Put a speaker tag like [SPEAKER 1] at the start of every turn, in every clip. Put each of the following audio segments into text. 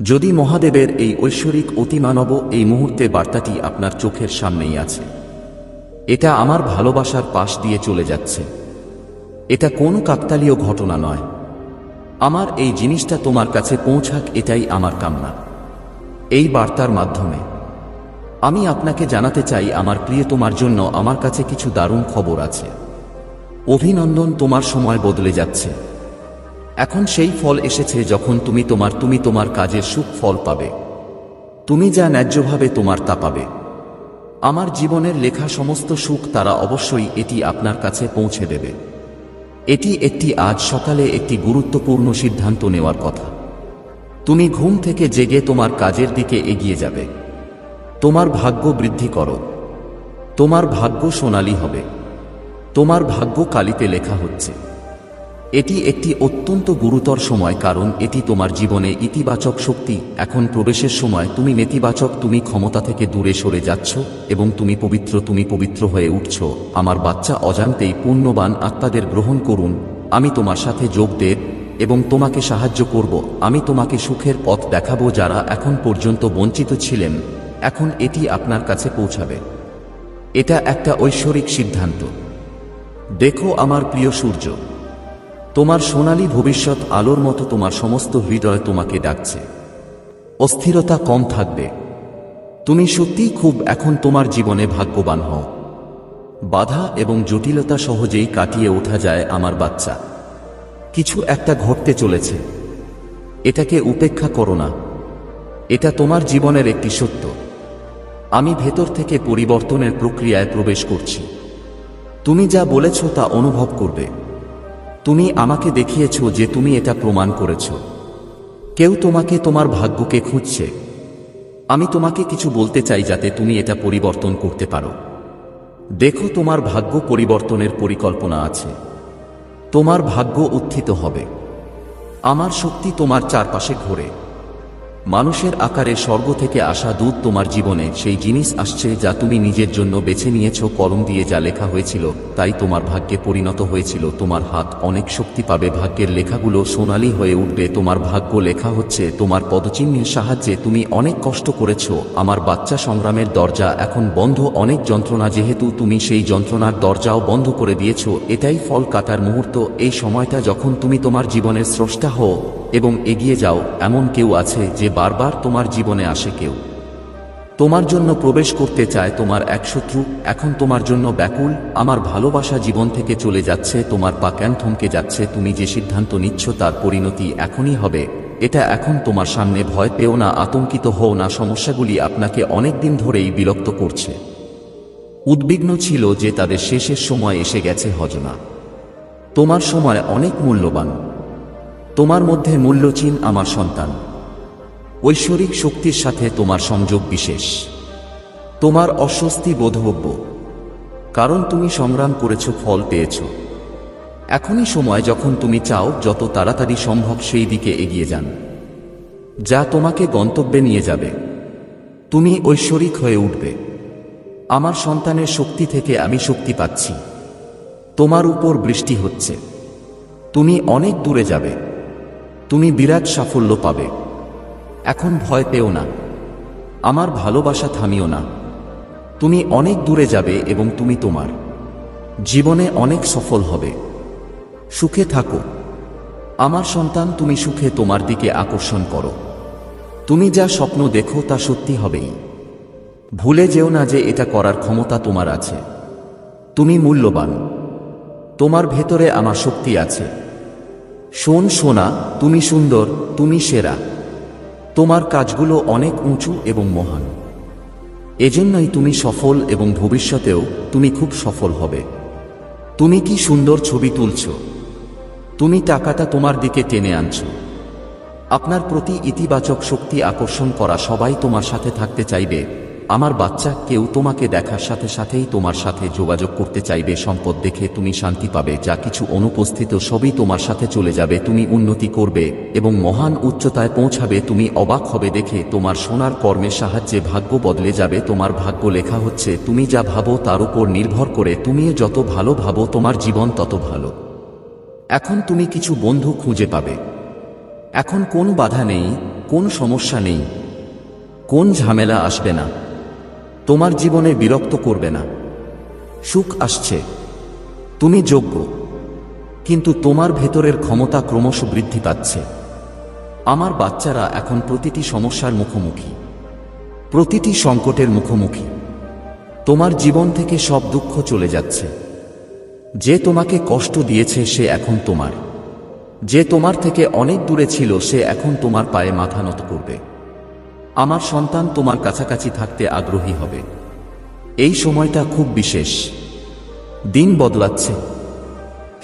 [SPEAKER 1] যদি মহাদেবের এই ঐশ্বরিক অতিমানব এই মুহূর্তে বার্তাটি আপনার চোখের সামনেই আছে, এটা আমার ভালোবাসার পাশ দিয়ে চলে যাচ্ছে, এটা কোনো কাকতালীয় ঘটনা নয়। আমার এই জিনিসটা তোমার কাছে পৌঁছাক, এটাই আমার কামনা। এই বার্তার মাধ্যমে আমি আপনাকে জানাতে চাই, আমার প্রিয়, তোমার জন্য আমার কাছে কিছু দারুণ খবর আছে। অভিনন্দন, তোমার সময় বদলে যাচ্ছে। এখন সেই ফল এসেছে যখন তুমি তোমার কাজের সুখ ফল পাবে। তুমি যা ন্যায্যভাবে তোমার তা পাবে। আমার জীবনের লেখা সমস্ত সুখ তারা অবশ্যই এটি আপনার কাছে পৌঁছে দেবে। এটি আজ সকালে একটি গুরুত্বপূর্ণ সিদ্ধান্ত নেওয়ার কথা। তুমি ঘুম থেকে জেগে তোমার কাজের দিকে এগিয়ে যাবে। তোমার ভাগ্য বৃদ্ধি করো। তোমার ভাগ্য সোনালী হবে। তোমার ভাগ্য কালিতে লেখা হচ্ছে। এটি একটি অত্যন্ত গুরুতর সময়, কারণ এটি তোমার জীবনে ইতিবাচক শক্তি এখন প্রবেশের সময়। তুমি নেতিবাচক, তুমি ক্ষমতা থেকে দূরে সরে যাচ্ছ এবং তুমি পবিত্র হয়ে উঠছ। আমার বাচ্চা, অজান্তেই পুণ্যবান আত্মাদের গ্রহণ করুন। আমি তোমার সাথে যোগ দেব এবং তোমাকে সাহায্য করব। আমি তোমাকে সুখের পথ দেখাবো। যারা এখন পর্যন্ত বঞ্চিত ছিলেন, এখন এটি আপনার কাছে পৌঁছাবে। এটা একটা ঐশ্বরিক সিদ্ধান্ত। দেখো আমার প্রিয় সূর্য, তোমার সোনালী ভবিষ্যৎ আলোর মতো তোমার সমস্ত হৃদয় তোমাকে ডাকছে। অস্থিরতা কম থাকবে। তুমি সত্যিই খুব এখন তোমার জীবনে ভাগ্যবান হও। বাধা এবং জটিলতা সহজেই কাটিয়ে ওঠা যায় আমার বাচ্চা। কিছু একটা ঘটতে চলেছে, এটাকে উপেক্ষা করো না। এটা তোমার জীবনের একটি সত্য। আমি ভেতর থেকে পরিবর্তনের প্রক্রিয়ায় প্রবেশ করছি। তুমি যা বলেছ তা অনুভব করবে। তুমি আমাকে দেখিয়েছ যে তুমি এটা প্রমাণ করেছ। কেউ তোমাকে, তোমার ভাগ্যকে খুঁজছে। আমি তোমাকে কিছু বলতে চাই যাতে তুমি এটা পরিবর্তন করতে পারো। দেখো, তোমার ভাগ্য পরিবর্তনের পরিকল্পনা আছে। তোমার ভাগ্য উত্থিত হবে। আমার শক্তি তোমার চারপাশে ঘোরে। মানুষের আকারে স্বর্গ থেকে আসা দূত তোমার জীবনে সেই জিনিস আসছে যা তুমি নিজের জন্য বেছে নিয়েছ। কলম দিয়ে যা লেখা হয়েছিল তাই তোমার ভাগ্যে পরিণত হয়েছিল। তোমার হাত অনেক শক্তি পাবে। ভাগ্যের লেখাগুলো সোনালী হয়ে উঠবে। তোমার ভাগ্য লেখা হচ্ছে তোমার পদচিহ্নের সাহায্যে। তুমি অনেক কষ্ট করেছ আমার বাচ্চা। সংগ্রামের দরজা এখন বন্ধ। অনেক যন্ত্রণা, যেহেতু তুমি সেই যন্ত্রণার দরজাও বন্ধ করে দিয়েছ। এটাই ফল কাটার মুহূর্ত। এই সময়টা যখন তুমি তোমার জীবনের স্রষ্টা হও এবং এগিয়ে যাও। এমন কেউ আছে যে বারবার তোমার জীবনে আসে। কেউ তোমার জন্য প্রবেশ করতে চায়। তোমার এক শত্রু এখন তোমার জন্য ব্যাকুল। আমার ভালোবাসা জীবন থেকে চলে যাচ্ছে। তোমার পা কেন থমকে যাচ্ছে? তুমি যে সিদ্ধান্ত নিচ্ছ তার পরিণতি এখনই হবে। এটা এখন তোমার সামনে। ভয় পেও না, আতঙ্কিত হও না। সমস্যাগুলি আপনাকে অনেক দিন ধরেই বিরক্ত করছে। উদ্বিগ্ন ছিল যে তাদের শেষের সময় এসে গেছে। হজনা, তোমার সময় অনেক মূল্যবান। তোমার মধ্যে মূল্যচিন আমার সন্তান। ঐশ্বরিক শক্তির সাথে তোমার সংযোগ বিশেষ। তোমার অস্বস্তি বোধগম্য, কারণ তুমি সংগ্রাম করেছ, ফল পেয়েছ। এখনই সময় যখন তুমি চাও যত তাড়াতাড়ি সম্ভব সেই দিকে এগিয়ে যান যা তোমাকে গন্তব্যে নিয়ে যাবে। তুমি ঐশ্বরিক হয়ে উঠবে। আমার সন্তানের শক্তি থেকে আমি শক্তি পাচ্ছি। তোমার উপর বৃষ্টি হচ্ছে। তুমি অনেক দূরে যাবে। তুমি বিরাট সাফল্য পাবে। এখন ভয় পেও না। আমার ভালোবাসা থামিও না। তুমি অনেক দূরে যাবে এবং তুমি তোমার জীবনে অনেক সফল হবে। সুখে থাকো আমার সন্তান। তুমি সুখে তোমার দিকে আকর্ষণ করো। তুমি যা স্বপ্ন দেখো তা সত্যি হবেই। ভুলে যেও না যে এটা করার ক্ষমতা তোমার আছে। তুমি মূল্যবান। তোমার ভেতরে আমার শক্তি আছে। শোন সোনা, তুমি সুন্দর, তুমি সেরা। তোমার কাজগুলো অনেক উঁচু এবং মহান। এজন্যই তুমি সফল এবং ভবিষ্যতেও তুমি খুব সফল হবে। তুমি কি সুন্দর ছবি তুলছ। তুমি টাকাটা তোমার দিকে টেনে আনছ। আপনার প্রতি ইতিবাচক শক্তি আকর্ষণ করা। সবাই তোমার সাথে থাকতে চাইবে। আমার বাচ্চা, কেউ তোমাকে দেখার সাথে সাথেই তোমার সাথে যোগাযোগ করতে চাইবে। সম্পদ দেখে তুমি শান্তি পাবে। যা কিছু অনুপস্থিত সবই তোমার সাথে চলে যাবে। তুমি উন্নতি করবে এবং মহান উচ্চতায় পৌঁছাবে। তুমি অবাক হবে দেখে। তোমার সোনার কর্মের সাহায্যে ভাগ্য বদলে যাবে। তোমার ভাগ্য লেখা হচ্ছে। তুমি যা ভাবো তার উপর নির্ভর করে। তুমি যত ভালো ভাবো তোমার জীবন তত ভালো। এখন তুমি কিছু বন্ধু খুঁজে পাবে। এখন কোনো বাধা নেই। কোন সমস্যা নেই, কোন ঝামেলা আসবে না, তোমার জীবনে বিরক্ত করবে না। সুখ আসছে, তুমি যোগ্য, কিন্তু তোমার ভেতরের ক্ষমতা ক্রমশ বৃদ্ধি পাচ্ছে। আমার বাচ্চারা এখন প্রতিটি সমস্যার মুখোমুখি, প্রতিটি সংকটের মুখোমুখি। তোমার জীবন থেকে সব দুঃখ চলে যাচ্ছে। যে তোমাকে কষ্ট দিয়েছে সে এখন তোমার, যে তোমার থেকে অনেক দূরে ছিল সে এখন তোমার পায়ে মাথা নত করবে। আমার সন্তান তোমার কাছাকাছি থাকতে আগ্রহী হবে। এই সময়টা খুব বিশেষ, দিন বদলাচ্ছে।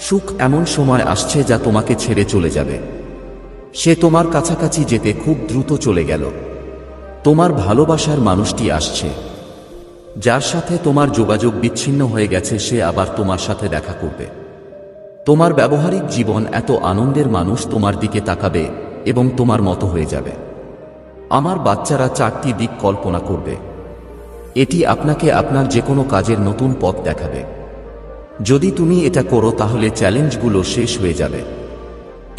[SPEAKER 1] সুখ এমন সময় আসছে যা তোমাকে ছেড়ে চলে যাবে। সে তোমার কাছাকাছি যেতে খুব দ্রুত চলে গেল। তোমার ভালোবাসার মানুষটি আসছে, যার সাথে তোমার যোগাযোগ বিচ্ছিন্ন হয়ে গেছে সে আবার তোমার সাথে দেখা করবে। তোমার ব্যবহারিক জীবন এত আনন্দের, মানুষ তোমার দিকে তাকাবে এবং তোমার মতো হয়ে যাবে। আমার বাচ্চারা 4টি দিক কল্পনা করবে। এটি আপনাকে আপনার যে কোনো কাজের নতুন পথ দেখাবে। যদি তুমি এটা করো তাহলে চ্যালেঞ্জগুলো শেষ হয়ে যাবে।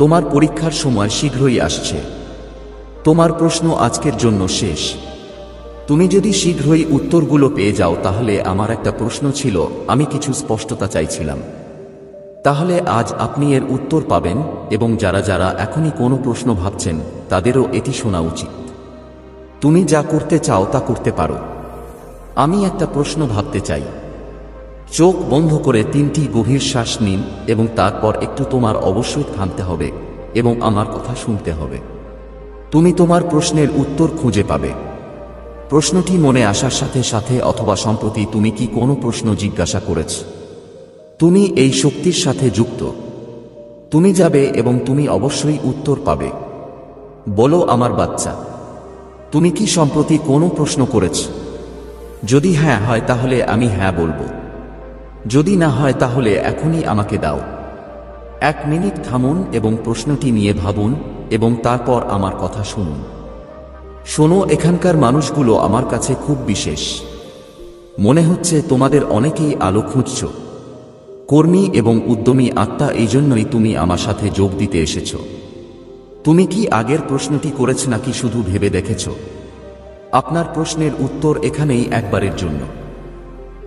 [SPEAKER 1] তোমার পরীক্ষার সময় শীঘ্রই আসছে। তোমার প্রশ্ন আজকের জন্য শেষ। তুমি যদি শীঘ্রই উত্তরগুলো পেয়ে যাও তাহলে আমার একটা প্রশ্ন ছিল, আমি কিছু স্পষ্টতা চাইছিলাম। তাহলে আজ আপনি এর উত্তর পাবেন, এবং যারা যারা এখনই কোনো প্রশ্ন ভাবছেন তাদেরও এটি শোনা উচিত। তুমি যা করতে চাও তা করতে পারো। আমি একটা প্রশ্ন ভাবতে চাই। চোখ বন্ধ করে 3টি গভীর শ্বাস নিন এবং তারপর একটু তোমার অবশ্যই থামতে হবে এবং আমার কথা শুনতে হবে। তুমি তোমার প্রশ্নের উত্তর খুঁজে পাবে। প্রশ্নটি মনে আসার সাথে সাথে অথবা সম্প্রতি তুমি কি কোনো প্রশ্ন জিজ্ঞাসা করেছ? তুমি এই শক্তির সাথে যুক্ত। তুমি যাবে এবং তুমি অবশ্যই উত্তর পাবে। বলো আমার বাচ্চা, তুমি কি সম্প্রতি কোনো প্রশ্ন করেছ? যদি হ্যাঁ হয় তাহলে আমি হ্যাঁ বলবো, যদি না হয় তাহলে এখনই আমাকে দাও। 1 মিনিট থামুন এবং প্রশ্নটি নিয়ে ভাবুন এবং তারপর আমার কথা শুনুন। শোনো, এখানকার মানুষগুলো আমার কাছে খুব বিশেষ। মনে হচ্ছে তোমাদের অনেকেই আলো খুঁজছ। কর্মী এবং উদ্যমী আত্মা, এই জন্যই তুমি আমার সাথে যোগ দিতে এসেছ। তুমি কি আগের প্রশ্নটি করেছ নাকি শুধু ভেবে দেখেছ? আপনার প্রশ্নের উত্তর এখানেই একবারের জন্য।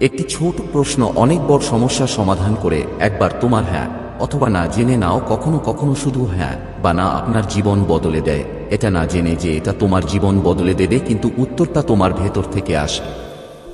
[SPEAKER 1] একটি ছোট প্রশ্ন অনেক বড় সমস্যার সমাধান করে। একবার তোমার হ্যাঁ অথবা না জেনে নাও, কখনো কখনো শুধু হ্যাঁ বা না আপনার জীবন বদলে দেয়। এটা না জেনে যে এটা তোমার জীবন বদলে দেবে, কিন্তু উত্তরটা তোমার ভেতর থেকে আসে।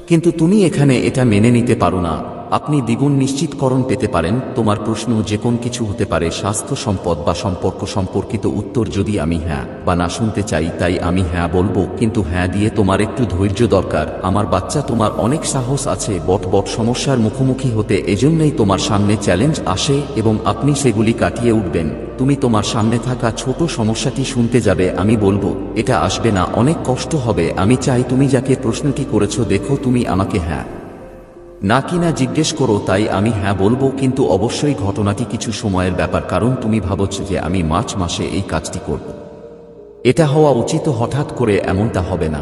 [SPEAKER 1] কিন্তু তুমি এখানে এটা মেনে নিতে পারো না। আপনি দ্বিগুণ নিশ্চিতকরণ পেতে পারেন। তোমার প্রশ্ন যে কোন কিছু হতে পারে, স্বাস্থ্য, সম্পদ বা সম্পর্ক সম্পর্কিত উত্তর। যদি আমি হ্যাঁ বা না শুনতে চাই তাই আমি হ্যাঁ বলবো, কিন্তু হ্যাঁ দিয়ে তোমার একটু ধৈর্য দরকার। আমার বাচ্চা, তোমার অনেক সাহস আছে বট সমস্যার মুখোমুখি হতে, এজন্যই তোমার সামনে চ্যালেঞ্জ আসে এবং আপনি সেগুলি কাটিয়ে উঠবেন। তুমি তোমার সামনে থাকা ছোট সমস্যাটি শুনতে যাবে, আমি বলবো এটা আসবে না, অনেক কষ্ট হবে। আমি চাই তুমি যাকে প্রশ্নটি করেছো দেখো, তুমি আমাকে হ্যাঁ না কিনা জিজ্ঞেস করো। তাই আমি হ্যাঁ বলবো, কিন্তু অবশ্যই ঘটনাটি কিছু সময়ের ব্যাপার, কারণ তুমি ভাবছ যে আমি মার্চ মাসে এই কাজটি করব। এটা হওয়া উচিত, হঠাৎ করে এমনটা হবে না।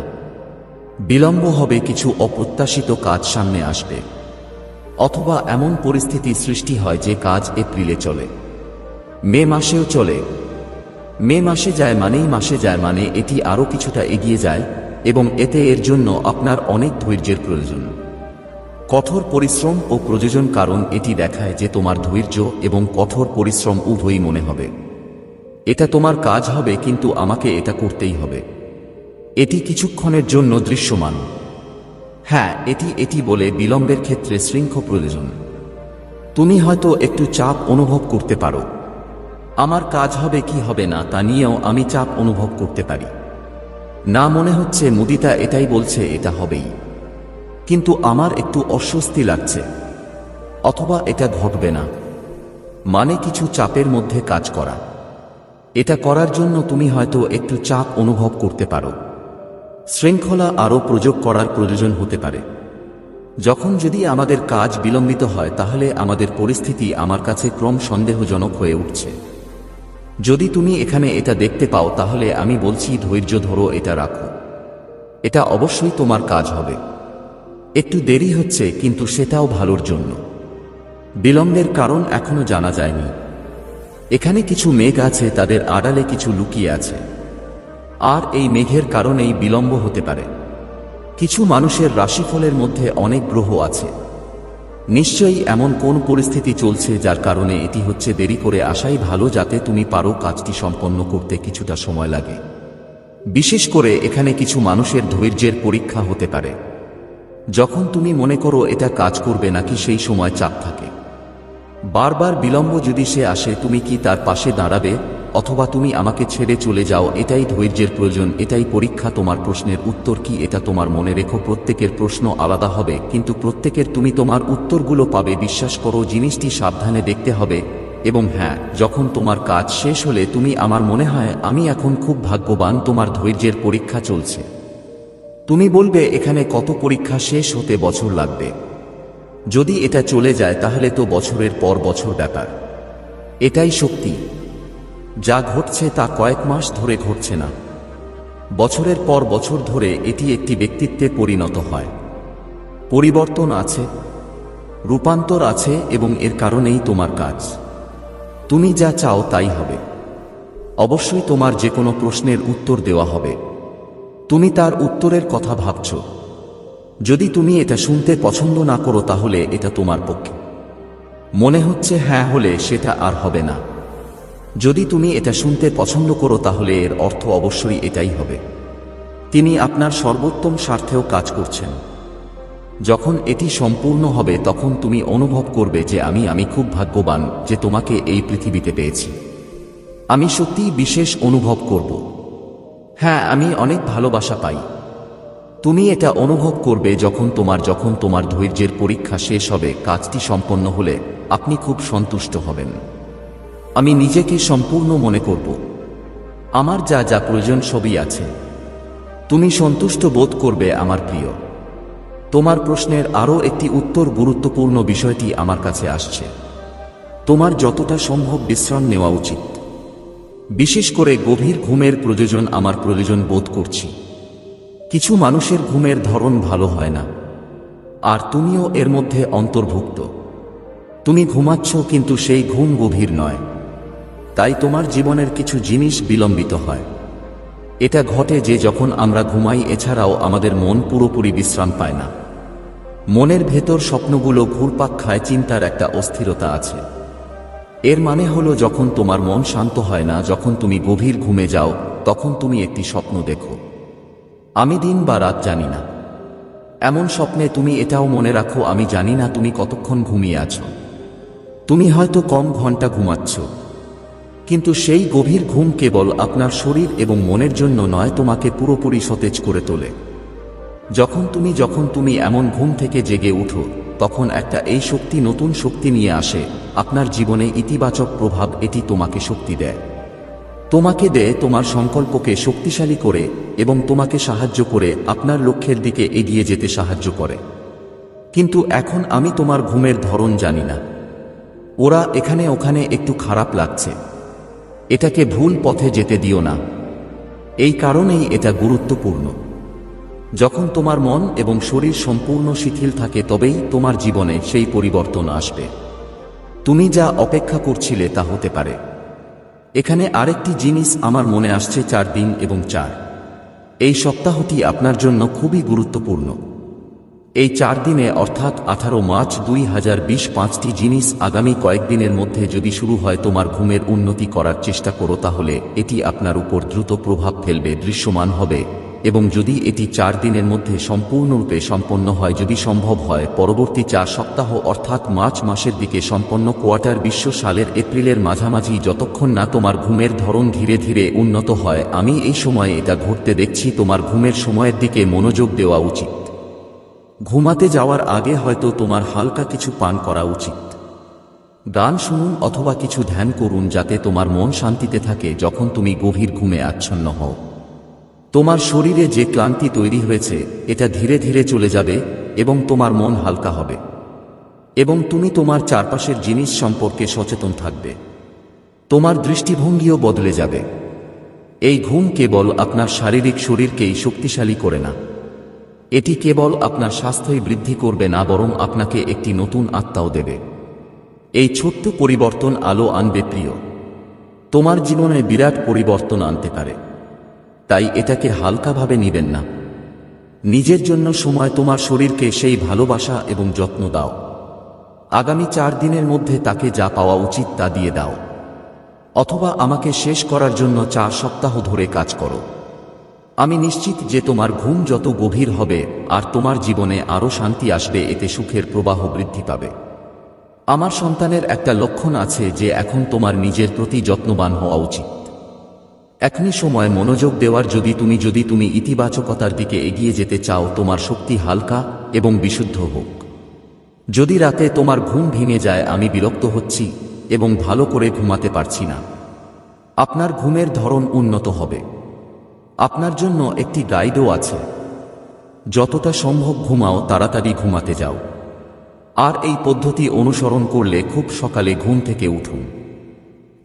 [SPEAKER 1] বিলম্ব হবে, কিছু অপ্রত্যাশিত কাজ সামনে আসবে, অথবা এমন পরিস্থিতি সৃষ্টি হয় যে কাজ এপ্রিলে চলে, মে মাসেও চলে। মে মাসে যায় মানেই মাসে যায় মানে এটি আরও কিছুটা এগিয়ে যায়, এবং এতে এর জন্য আপনার অনেক ধৈর্যের প্রয়োজন, কঠোর পরিশ্রম ও প্রয়োজন। কারণ এটি দেখায় যে তোমার ধৈর্য এবং কঠোর পরিশ্রম উভয়ই মনে হবে। এটা তোমার কাজ হবে, কিন্তু আমাকে এটা করতেই হবে। এটি কিছুক্ষণের জন্য দৃশ্যমান। হ্যাঁ, এটি বলে বিলম্বের ক্ষেত্রে শৃঙ্খলা প্রয়োজন। তুমি হয়তো একটু চাপ অনুভব করতে পারো। আমার কাজ হবে কি হবে না তা নিয়েও আমি চাপ অনুভব করতে পারি। না, মনে হচ্ছে মুদিতা এটাই বলছে এটা হবেই, কিন্তু আমার একটু অস্বস্তি লাগছে, অথবা এটা ঘটবে না। মানে কিছু চাপের মধ্যে কাজ করা। এটা করার জন্য তুমি হয়তো একটু চাপ অনুভব করতে পারো। শৃঙ্খলা আরও প্রয়োগ করার প্রয়োজন হতে পারে। যদি আমাদের কাজ বিলম্বিত হয় তাহলে আমাদের পরিস্থিতি আমার কাছে ক্রম সন্দেহজনক হয়ে উঠছে। যদি তুমি এখানে এটা দেখতে পাও তাহলে আমি বলছি ধৈর্য ধরো, এটা রাখো। এটা অবশ্যই তোমার কাজ হবে। একটু দেরি হচ্ছে, কিন্তু সেটাও ভালোর জন্য। বিলম্বের কারণ এখনো জানা যায়নি। এখানে কিছু মেঘ আছে, তাদের আড়ালে কিছু লুকিয়ে আছে। আর এই মেঘের কারণেই বিলম্ব হতে পারে। কিছু মানুষের রাশিফলের মধ্যে অনেক গ্রহ আছে। নিশ্চয়ই এমন কোন পরিস্থিতি চলছে যার কারণে এটি হচ্ছে। দেরি করে আসাই ভালো, যাতে তুমি পারো কাজটি সম্পন্ন করতে কিছুটা সময় লাগে। বিশেষ করে এখানে কিছু মানুষের ধৈর্যের পরীক্ষা হতে পারে। যখন তুমি মনে করো এটা কাজ করবে নাকি, সেই সময় চাপ থাকে। বারবার বিলম্ব যদি সে আসে, তুমি কি তার পাশে দাঁড়াবে, অথবা তুমি আমাকে ছেড়ে চলে যাও? এটাই ধৈর্যের প্রয়োজন, এটাই পরীক্ষা। তোমার প্রশ্নের উত্তর কি, এটা তোমার মনে রেখো। প্রত্যেকের প্রশ্ন আলাদা হবে, কিন্তু প্রত্যেকের তুমি তোমার উত্তরগুলো পাবে। বিশ্বাস করো, জিনিসটি সাবধানে দেখতে হবে। এবং হ্যাঁ, যখন তোমার কাজ শেষ হলে তুমি আমার মনে হয় আমি এখন খুব ভাগ্যবান, তোমার ধৈর্যের পরীক্ষা চলছে। তুমি বলবে এখানে কত পরীক্ষা শেষ হতে বছর লাগবে। যদি এটা চলে যায় তাহলে তো বছরের পর বছর ব্যাপার। এটাই শক্তি। যা ঘটছে তা কয়েক মাস ধরে ঘটছে না, বছরের পর বছর ধরে এটি একটি ব্যক্তিত্বে পরিণত হয়। পরিবর্তন আছে, রূপান্তর আছে, এবং এর কারণেই তোমার কাজ। তুমি যা চাও তাই হবে। অবশ্যই তোমার যে কোনো প্রশ্নের উত্তর দেওয়া হবে। তুমি তার উত্তরের কথা ভাবছ। যদি তুমি এটা শুনতে পছন্দ না করো তাহলে এটা তোমার পক্ষে মনে হচ্ছে হ্যাঁ হলে সেটা আর হবে না। যদি তুমি এটা শুনতে পছন্দ করো তাহলে এর অর্থ অবশ্যই এটাই হবে। তিনি আপনার সর্বোত্তম স্বার্থেও কাজ করছেন। যখন এটি সম্পূর্ণ হবে তখন তুমি অনুভব করবে যে আমি খুব ভাগ্যবান যে তোমাকে এই পৃথিবীতে পেয়েছি। আমি সত্যিই বিশেষ অনুভব করব। হ্যাঁ, আমি অনেক ভালোবাসা পাই। তুমি এটা অনুভব করবে যখন তোমার ধৈর্যের পরীক্ষা শেষ হবে। কাজটি সম্পন্ন হলে আপনি খুব সন্তুষ্ট হবেন। আমি নিজেকে সম্পূর্ণ মনে করব। আমার যা যা প্রয়োজন সবই আছে। তুমি সন্তুষ্ট বোধ করবে আমার প্রিয়। তোমার প্রশ্নের আরও একটি উত্তর, গুরুত্বপূর্ণ বিষয়টি আমার কাছে আসছে। তোমার যতটা সম্ভব বিশ্রাম নেওয়া উচিত। বিশেষ করে গভীর ঘুমের প্রয়োজন আমার প্রয়োজন বোধ করছি। কিছু মানুষের ঘুমের ধরন ভালো হয় না, আর তুমিও এর মধ্যে অন্তর্ভুক্ত। তুমি ঘুমাচ্ছ কিন্তু সেই ঘুম গভীর নয়, তাই তোমার জীবনের কিছু জিনিস বিলম্বিত হয়। এটা ঘটে যে যখন আমরা ঘুমাই, এছাড়াও আমাদের মন পুরোপুরি বিশ্রাম পায় না। মনের ভেতর স্বপ্নগুলো ঘুরপাক খায়, চিন্তার একটা অস্থিরতা আছে। এর মানে হলো যখন তোমার মন শান্ত হয় না, যখন তুমি গভীর ঘুমে যাও, তখন তুমি একটি স্বপ্ন দেখো। আমি দিন বা রাত জানি না। এমন স্বপ্নে তুমি এটাও মনে রাখো, আমি জানি না তুমি কতক্ষণ ঘুমিয়ে আছো। তুমি হয়তো কম ঘন্টা ঘুমাচ্ছ, কিন্তু সেই গভীর ঘুম কেবল আপনার শরীর এবং মনের জন্য নয়, তোমাকে পুরোপুরি সতেজ করে তোলে। যখন তুমি এমন ঘুম থেকে জেগে উঠো, তখন এই শক্তি, নতুন শক্তি নিয়ে আসে আপনার জীবনে, ইতিবাচক প্রভাব। এটি তোমাকে শক্তি দেয়, তোমার সংকল্পকে শক্তিশালী করে, এবং তোমাকে সাহায্য করে আপনার লক্ষ্যের দিকে এগিয়ে যেতে সাহায্য করে। কিন্তু এখন আমি তোমার ঘুমের ধরন জানি না। ওরা এখানে ওখানে একটু খারাপ লাগছে। এটাকে ভুল পথে যেতে দিও না। এই কারণেই এটা গুরুত্বপূর্ণ। যখন তোমার মন এবং শরীর সম্পূর্ণ শিথিল থাকে, তবেই তোমার জীবনে সেই পরিবর্তন আসবে। তুমি যা অপেক্ষা করছিলে তা হতে পারে। এখানে আরেকটি জিনিস আমার মনে আসছে, 4 দিন এবং 4। এই সপ্তাহটি আপনার জন্য খুবই গুরুত্বপূর্ণ। এই 4 দিনে অর্থাৎ 18 মার্চ 2020 5টি জিনিস আগামী কয়েকদিনের মধ্যে যদি শুরু হয়। তোমার ঘুমের উন্নতি করার চেষ্টা করো, তাহলে এটি আপনার উপর দ্রুত প্রভাব ফেলবে, দৃশ্যমান হবে। এবং যদি এটি 4 দিনের মধ্যে সম্পূর্ণরূপে সম্পন্ন হয়, যদি সম্ভব হয় পরবর্তী 4 সপ্তাহ অর্থাৎ মার্চ মাসের দিকে সম্পন্ন কোয়ার্টার, বিশ্ব সালের এপ্রিলের মাঝামাঝি, যতক্ষণ না তোমার ঘুমের ধরন ধীরে ধীরে উন্নত হয়, আমি এই সময়ে এটা ঘটতে দেখছি। তোমার ঘুমের সময়ের দিকে মনোযোগ দেওয়া উচিত। ঘুমাতে যাওয়ার আগে হয়তো তোমার হালকা কিছু পান করা উচিত। গান শুনুন অথবা কিছু ধ্যান করুন, যাতে তোমার মন শান্তিতে থাকে যখন তুমি গভীর ঘুমে আচ্ছন্ন হও। তোমার শরীরে যে ক্লান্তি তৈরি হয়েছে, এটা ধীরে ধীরে চলে যাবে এবং তোমার মন হালকা হবে, এবং তুমি তোমার চারপাশের জিনিস সম্পর্কে সচেতন থাকবে। তোমার দৃষ্টিভঙ্গিও বদলে যাবে। এই ঘুম কেবল আপনার শারীরিক শরীরকেই শক্তিশালী করে না, এটি কেবল আপনার স্বাস্থ্যই বৃদ্ধি করবে না, বরং আপনাকে একটি নতুন আত্মাও দেবে। এই ছোট্ট পরিবর্তন আলো আনবে প্রিয়। তোমার জীবনে বিরাট পরিবর্তন আনতে পারে। তাই এটাকে হালকাভাবে নেবেন না। নিজের জন্য সময়, তোমার শরীরকে সেই ভালোবাসা এবং যত্ন দাও। আগামী 4 দিনের মধ্যে তাকে যা পাওয়া উচিত তা দিয়ে দাও, অথবা আমাকে শেষ করার জন্য 4 সপ্তাহ ধরে কাজ করো। আমি নিশ্চিত যে তোমার ঘুম যত গভীর হবে আর তোমার জীবনে আরও শান্তি আসবে, এতে সুখের প্রবাহ বৃদ্ধি পাবে। আমার সন্তানের একটা লক্ষণ আছে যে এখন তোমার নিজের প্রতি যত্নবান হওয়া উচিত। এখনই সময় মনোযোগ দেওয়ার। যদি তুমি ইতিবাচকতার দিকে এগিয়ে যেতে চাও, তোমার শক্তি হালকা এবং বিশুদ্ধ হোক। যদি রাতে তোমার ঘুম ভেঙে যায়, আমি বিরক্ত হচ্ছি এবং ভালো করে ঘুমাতে পারছি না, আপনার ঘুমের ধরন উন্নত হবে। আপনার জন্য একটি গাইডও আছে। যতটা সম্ভব ঘুমাও, তাড়াতাড়ি ঘুমাতে যাও। আর এই পদ্ধতি অনুসরণ করলে খুব সকালে ঘুম থেকে উঠুন।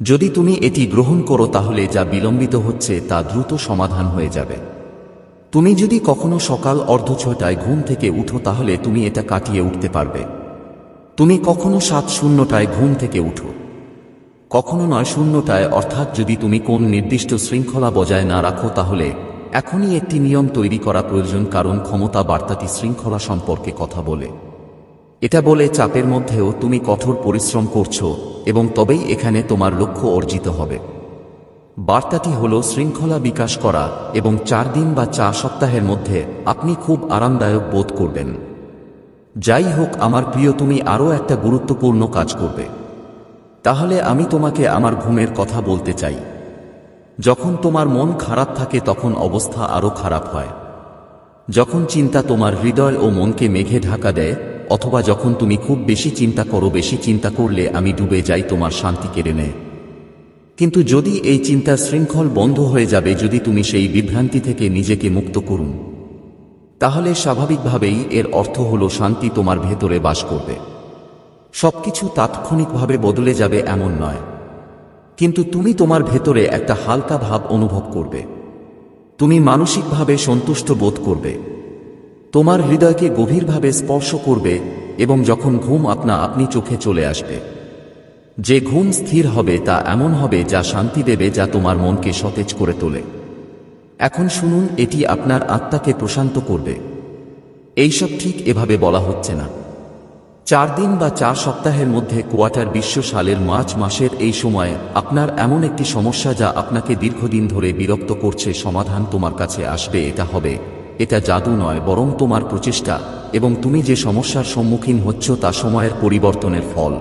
[SPEAKER 1] যদি তুমি এটি গ্রহণ করো, তাহলে যা বিলম্বিত হচ্ছে তা দ্রুত সমাধান হয়ে যাবে। তুমি যদি কখনো সকাল 6:30 ঘুম থেকে উঠো, তাহলে তুমি এটা কাটিয়ে উঠতে পারবে। তুমি কখনো 7:00 ঘুম থেকে উঠো, কখনো 9:00, অর্থাৎ যদি তুমি কোন নির্দিষ্ট শৃঙ্খলা বজায় না রাখো, তাহলে এখনই একটি নিয়ম তৈরি করা প্রয়োজন। কারণ ক্ষমতা বার্তাটি শৃঙ্খলা সম্পর্কে কথা বলে। এটা বলে চাপের মধ্যেও তুমি কঠোর পরিশ্রম করছো এবং তবেই এখানে তোমার লক্ষ্য অর্জিত হবে। বার্তাটি হল শৃঙ্খলা বিকাশ করা এবং 4 দিন বা 4 সপ্তাহের মধ্যে আপনি খুব আরামদায়ক বোধ করবেন। যাই হোক আমার প্রিয়, তুমি আরও একটা গুরুত্বপূর্ণ কাজ করবে। তাহলে আমি তোমাকে আমার ঘুমের কথা বলতে চাই। যখন তোমার মন খারাপ থাকে তখন অবস্থা আরও খারাপ হয়। যখন চিন্তা তোমার হৃদয় ও মনকে মেঘে ঢাকা দেয়, অথবা যখন তুমি খুব বেশি চিন্তা করো। বেশি চিন্তা করলে আমি ডুবে যাই, তোমার শান্তি কেড়ে নেয়। কিন্তু যদি এই চিন্তার শৃঙ্খল বন্ধ হয়ে যাবে, যদি তুমি সেই বিভ্রান্তি থেকে নিজেকে মুক্ত করুন, তাহলে স্বাভাবিকভাবেই এর অর্থ হল শান্তি তোমার ভেতরে বাস করবে। সবকিছু তাৎক্ষণিকভাবে বদলে যাবে এমন নয়, কিন্তু তুমি তোমার ভেতরে একটা হালকা ভাব অনুভব করবে। তুমি মানসিকভাবে সন্তুষ্ট বোধ করবে। তোমার হৃদয়কে গভীরভাবে স্পর্শ করবে এবং যখন ঘুম আপনা আপনি চোখে চলে আসবে, যে ঘুম স্থির হবে তা এমন হবে যা শান্তি দেবে, যা তোমার মনকে সতেজ করে তোলে। এখন শুনুন, এটি আপনার আত্মাকে প্রশান্ত করবে। এইসব ঠিক এভাবে বলা হচ্ছে না। 4 দিন বা 4 সপ্তাহের মধ্যে কোয়ার্টার সালের মার্চ মাসের এই সময়ে আপনার এমন একটি সমস্যা যা আপনাকে দীর্ঘদিন ধরে বিরক্ত করছে, সমাধান তোমার কাছে আসবে। এটা জাদু নয়, বরং তোমার প্রচেষ্টা এবং তুমি যে সমস্যার সম্মুখীন হচ্ছ তা সময়ের পরিবর্তনের ফল।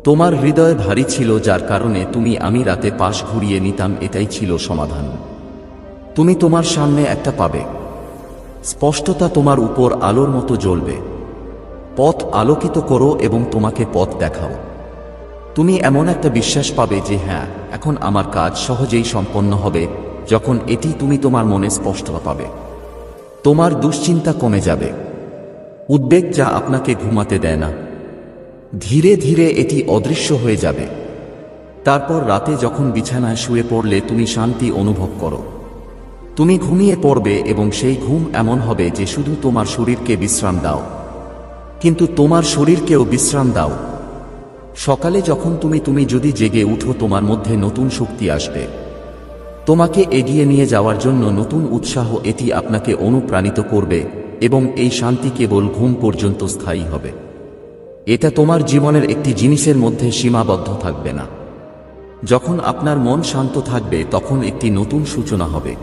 [SPEAKER 1] তোমার হৃদয় ভারী ছিল, যার কারণে আমি রাতে পাশ ঘুরিয়ে নিতাম। এটাই ছিল সমাধান। তুমি তোমার সামনে একটা পাবে। স্পষ্টতা তোমার উপর আলোর মতো জ্বলবে। পথ আলোকিত করো এবং তোমাকে পথ দেখাও। তুমি এমন একটা বিশ্বাস পাবে যে হ্যাঁ, এখন আমার কাজ সহজেই সম্পন্ন হবে। যখন তুমি তোমার মনে স্পষ্টতা পাবে, তোমার দুশ্চিন্তা কমে যাবে। উদ্বেগ যা আপনাকে ঘুমাতে দেয় না, ধীরে ধীরে এটি অদৃশ্য হয়ে যাবে। তারপর রাতে যখন বিছানায় শুয়ে পড়লে তুমি শান্তি অনুভব করো। তুমি ঘুমিয়ে পড়বে এবং সেই ঘুম এমন হবে যে শুধু তোমার শরীরকে বিশ্রাম দাও, কিন্তু তোমার শরীরকেও বিশ্রাম দাও। সকালে যখন তুমি যদি জেগে উঠো, তোমার মধ্যে নতুন শক্তি আসবে, তোমাকে এগিয়ে নিয়ে যাওয়ার জন্য নতুন উৎসাহ। এটি আপনাকে অনুপ্রাণিত করবে এবং এই শান্তি কেবল ঘুম পর্যন্ত স্থায়ী হবে। এটা তোমার জীবনের একটি জিনিসের মধ্যে সীমাবদ্ধ থাকবে না। যখন আপনার মন শান্ত থাকবে, তখন একটি নতুন সূচনা হবে।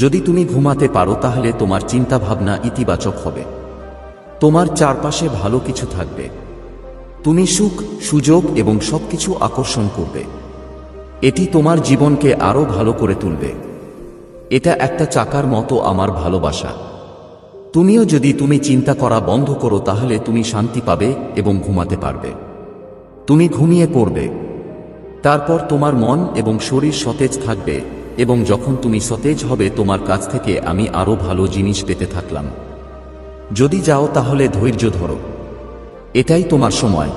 [SPEAKER 1] যদি তুমি ঘুমাতে পারো, তাহলে তোমার চিন্তাভাবনা ইতিবাচক হবে। তোমার চারপাশে ভালো কিছু থাকবে। তুমি সুখ, সুযোগ এবং সবকিছু আকর্ষণ করবে। এটি তোমার জীবনকে আরো ভালো করে তুলবে। এটা একটা চাকার মতো, আমার ভালোবাসা। তুমিও যদি তুমি চিন্তা করা বন্ধ করো, তাহলে তুমি শান্তি পাবে এবং ঘুমাতে পারবে। তুমি ঘুমিয়ে পড়বে, তারপর তোমার মন এবং শরীর সতেজ থাকবে, এবং যখন তুমি সতেজ হবে, তোমার কাছ থেকে আমি আরো ভালো জিনিস পেতে থাকলাম। যদি যাও, তাহলে ধৈর্য ধরো। এটাই তোমার সময়।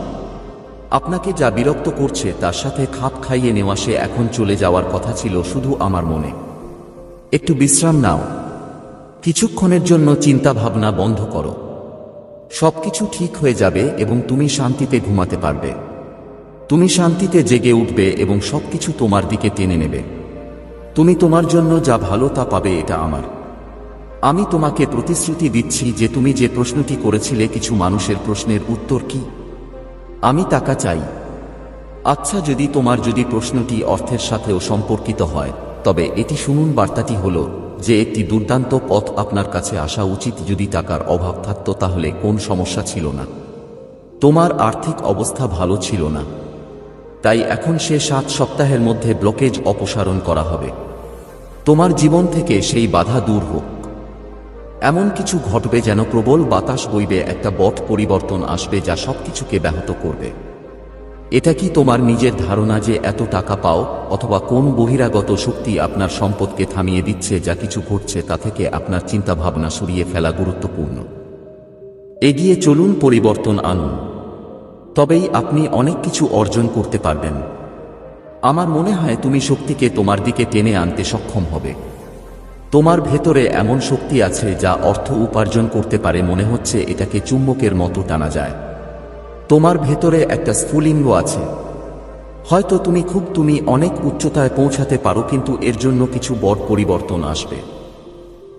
[SPEAKER 1] আপনাকে যা বিরক্ত করছে তার সাথে খাপ খাইয়ে নেওয়া, সে এখন চলে যাওয়ার কথা ছিল। শুধু আমার মনে একটু বিশ্রাম নাও। কিছুক্ষণের জন্য চিন্তা ভাবনা বন্ধ করো। সবকিছু ঠিক হয়ে যাবে এবং তুমি শান্তিতে ঘুমাতে পারবে। তুমি শান্তিতে জেগে উঠবে এবং সবকিছু তোমার দিকে টেনে নেবে। তুমি তোমার জন্য যা ভালো তা পাবে, এটা আমার। আমি তোমাকে প্রতিশ্রুতি দিচ্ছি যে তুমি যে প্রশ্নটি করেছিলে কিছু মানুষের প্রশ্নের উত্তর কি? আমি টাকা চাই। আচ্ছা, যদি প্রশ্নটি অর্থের সাথেও সম্পর্কিত হয়, তবে এটি শুনুন। বার্তাটি হলো যে একটি দুর্দান্ত পথ আপনার কাছে আসা উচিত। যদি টাকার অভাব থাকত তাহলে কোন সমস্যা ছিল না। তোমার আর্থিক অবস্থা ভালো ছিল না, তাই এখন সে 7 সপ্তাহের মধ্যে ব্লকেজ অপসারণ করা হবে। তোমার জীবন থেকে সেই বাধা দূর হোক। এমন কিছু ঘটবে যেন প্রবল বাতাস বইবে, একটা বট পরিবর্তন আসবে যা সবকিছুকে ব্যাহত করবে। এটা কি তোমার নিজের ধারণা যে এত টাকা পাও, অথবা কোন বহিরাগত শক্তি আপনার সম্পদকে থামিয়ে দিচ্ছে? যা কিছু ঘটছে তা থেকে আপনার চিন্তাভাবনা সরিয়ে ফেলা গুরুত্বপূর্ণ। এগিয়ে চলুন, পরিবর্তন আনুন, তবেই আপনি অনেক কিছু অর্জন করতে পারবেন। আমার মনে হয় তুমি শক্তিকে তোমার দিকে টেনে আনতে সক্ষম হবে। তোমার ভেতরে এমন শক্তি আছে যা অর্থ উপার্জন করতে পারে। মনে হচ্ছে এটাকে চুম্বকের মতো টানা যায়। তোমার ভেতরে একটা স্ফুলিঙ্গ আছে। হয়তো তুমি অনেক উচ্চতায় পৌঁছাতে পারো, কিন্তু এর জন্য কিছু বড় পরিবর্তন আসবে।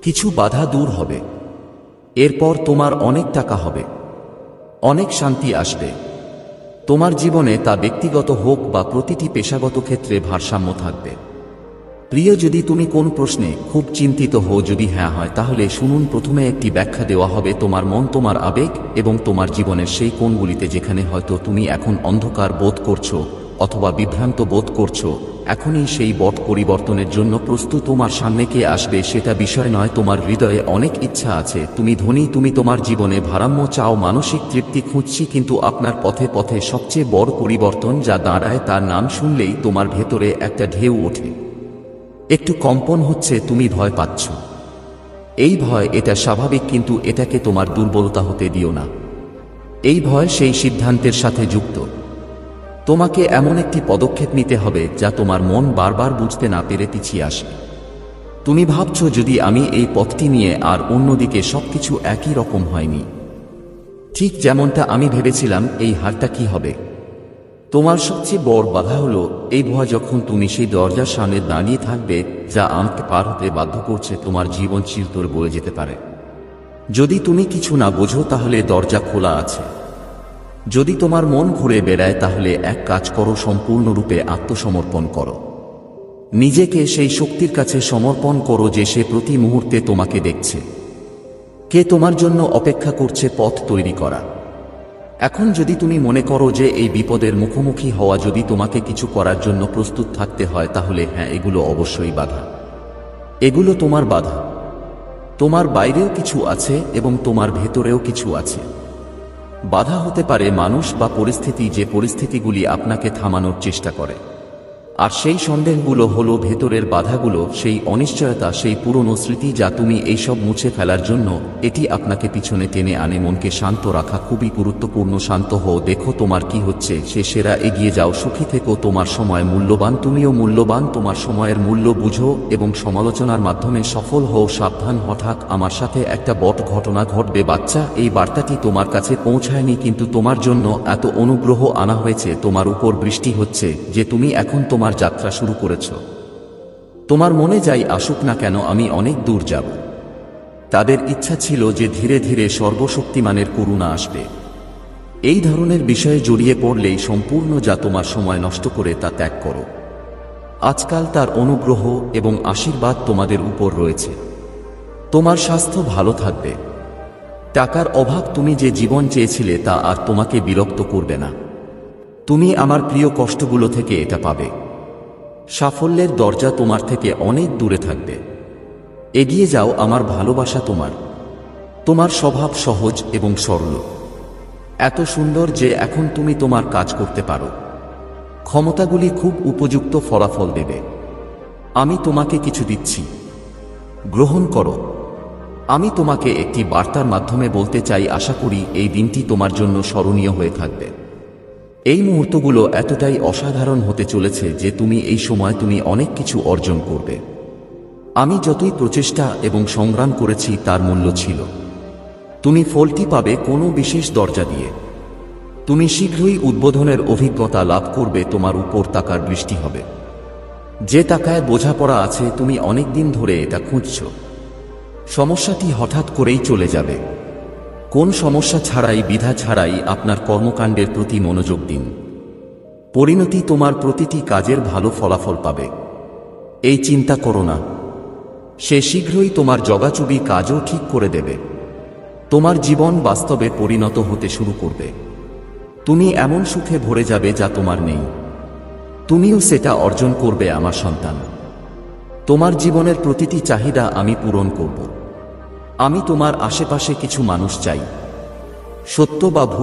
[SPEAKER 1] কিছু বাধা দূর হবে। এরপর তোমার অনেক টাকা হবে, অনেক শান্তি আসবে। তোমার জীবনে, তা ব্যক্তিগত হোক বা প্রতিটি পেশাগত ক্ষেত্রে, ভারসাম্য থাকবে। প্রিয়, যদি তুমি কোন প্রশ্নে খুব চিন্তিত হও, যদি হ্যাঁ হয়, তাহলে শুনুন। প্রথমে একটি ব্যাখ্যা দেওয়া হবে তোমার মন, তোমার আবেগ এবং তোমার জীবনের সেই কোণগুলিতে যেখানে হয়তো তুমি এখন অন্ধকার বোধ করছো অথবা বিভ্রান্ত বোধ করছো। এখনই সেই বট পরিবর্তনের জন্য প্রস্তুত। তোমার সামনে কে আসবে সেটা বিষয় নয়। তোমার হৃদয়ে অনেক ইচ্ছা আছে। তুমি ধনী, তুমি তোমার জীবনে ভারসাম্য চাও, মানসিক তৃপ্তি খুঁজছি, কিন্তু আপনার পথে পথে সবচেয়ে বড় পরিবর্তন যা দাঁড়ায় তার নাম শুনলেই তোমার ভেতরে একটা ঢেউ ওঠে। একটু কম্পন হচ্ছে, তুমি ভয় পাচ্ছ। এই ভয়, এটা স্বাভাবিক, কিন্তু এটাকে তোমার দুর্বলতা হতে দিও না। এই ভয় সেই সিদ্ধান্তের সাথে যুক্ত। তোমাকে এমন একটি পদক্ষেপ নিতে হবে যা তোমার মন বারবার বুঝতে না পেরে পিছিয়ে আসে। তুমি ভাবছো, যদি আমি এই পথটি নিয়ে, আর অন্যদিকে সবকিছু একই রকম হয়নি, ঠিক যেমনটা আমি ভেবেছিলাম, এই হারটা কি হবে? তোমার সবচেয়ে বড় বাধা হলো এই ভয়। যখন তুমি সেই দরজার সামনে দাঁড়িয়ে থাকবে যা আমাকে পার হতে বাধ্য করছে, তোমার জীবন চিরতরে বয়ে যেতে পারে। যদি তুমি কিছু না বোঝো, তাহলে দরজা খোলা আছে। যদি তোমার মন ঘুরে বেড়ায়, তাহলে এক কাজ করো, সম্পূর্ণরূপে আত্মসমর্পণ করো। নিজেকে সেই শক্তির কাছে সমর্পণ করো যে সে প্রতি মুহূর্তে তোমাকে দেখছে, কে তোমার জন্য অপেক্ষা করছে পথ তৈরি করা। এখন যদি তুমি মনে করো যে এই বিপদের মুখোমুখি হওয়া যদি তোমাকে কিছু করার জন্য প্রস্তুত থাকতে হয়, তাহলে হ্যাঁ, এগুলো অবশ্যই বাধা। এগুলো তোমার বাধা। তোমার বাইরেও কিছু আছে এবং তোমার ভেতরেও কিছু আছে। বাধা হতে পারে মানুষ বা পরিস্থিতি, যে পরিস্থিতিগুলি আপনাকে থামানোর চেষ্টা করে। আর সেই সন্দেহগুলো হলো ভেতরের বাধাগুলো, সেই অনিশ্চয়তা, সেই পুরনো স্মৃতি যা তুমি এইসব মুছে ফেলার জন্য এটি আপনাকে পিছনে টেনে আনে। মনকে শান্ত রাখা খুবই গুরুত্বপূর্ণ। শান্ত হও, দেখো তোমার কি হচ্ছে, সে সেরা, এগিয়ে যাও, সুখী থেকো। তোমার সময় মূল্যবান, তুমিও মূল্যবান। তোমার সময়ের মূল্য বুঝো এবং সমালোচনার মাধ্যমে সফল হও। সাবধান, হঠাৎ আমার সাথে একটা বট ঘটনা ঘটবে। বাচ্চা, এই বার্তাটি তোমার কাছে পৌঁছায়নি, কিন্তু তোমার জন্য এত অনুগ্রহ আনা হয়েছে, তোমার উপর বৃষ্টি হচ্ছে যে তুমি এখন তোমার যাত্রা শুরু করেছ। তোমার মনে যাই আসুক না কেন, আমি অনেক দূর যাব। তাদের ইচ্ছা ছিল যে ধীরে ধীরে সর্বশক্তিমানের করুণা আসবে। এই ধরনের বিষয়ে জড়িয়ে পড়লেই সম্পূর্ণ যা তোমার সময় নষ্ট করে তা ত্যাগ করো। আজকাল তার অনুগ্রহ এবং আশীর্বাদ তোমাদের উপর রয়েছে। তোমার স্বাস্থ্য ভালো থাকবে। টাকার অভাব, তুমি যে জীবন চেয়েছিলে তা আর তোমাকে বিরক্ত করবে না। তুমি আমার প্রিয় কষ্টগুলো থেকে এটা পাবে। সাফল্যের দরজা তোমার থেকে অনেক দূরে থাকবে। এগিয়ে যাও, আমার ভালোবাসা তোমার। তোমার স্বভাব সহজ এবং সরল, এত সুন্দর যে এখন তুমি তোমার কাজ করতে পারো। ক্ষমতাগুলি খুব উপযুক্ত ফলাফল দেবে। আমি তোমাকে কিছু দিচ্ছি, গ্রহণ করো। আমি তোমাকে একটি বার্তার মাধ্যমে বলতে চাই, আশা করি এই দিনটি তোমার জন্য স্মরণীয় হয়ে থাকবে। এই মুহূর্তগুলো এতটাই অসাধারণ হতে চলেছে যে এই সময় তুমি অনেক কিছু অর্জন করবে। আমি যতই প্রচেষ্টা এবং সংগ্রাম করেছি তার মূল্য ছিল। তুমি ফলটি পাবে কোনো বিশেষ দরজা দিয়ে। তুমি শীঘ্রই উদ্বোধনের অভিজ্ঞতা লাভ করবে। তোমার উপর টাকার বৃষ্টি হবে। যে টাকায় বোঝাপড়া আছে তুমি অনেক দিন ধরে এটা খুঁজছ। সমস্যাটি হঠাৎ করেই চলে যাবে। কোন সমস্যা ছাড়াই, দ্বিধা ছাড়াই আপনার কর্মকাণ্ডের প্রতি মনোযোগ দিন। পরিণতি তোমার প্রতিটি কাজের ভালো ফলাফল পাবে। এই চিন্তা করো না, সে শীঘ্রই তোমার জগাচুবি কাজও ঠিক করে দেবে। তোমার জীবন বাস্তবে পরিণত হতে শুরু করবে। তুমি এমন সুখে ভরে যাবে যা তোমার নেই। তুমিও সেটা অর্জন করবে আমার সন্তান। তোমার জীবনের প্রতিটি চাহিদা আমি পূরণ করব। আমি তোমার আশেপাশে কিছু মানুষ চাই, সত্য বা ভুল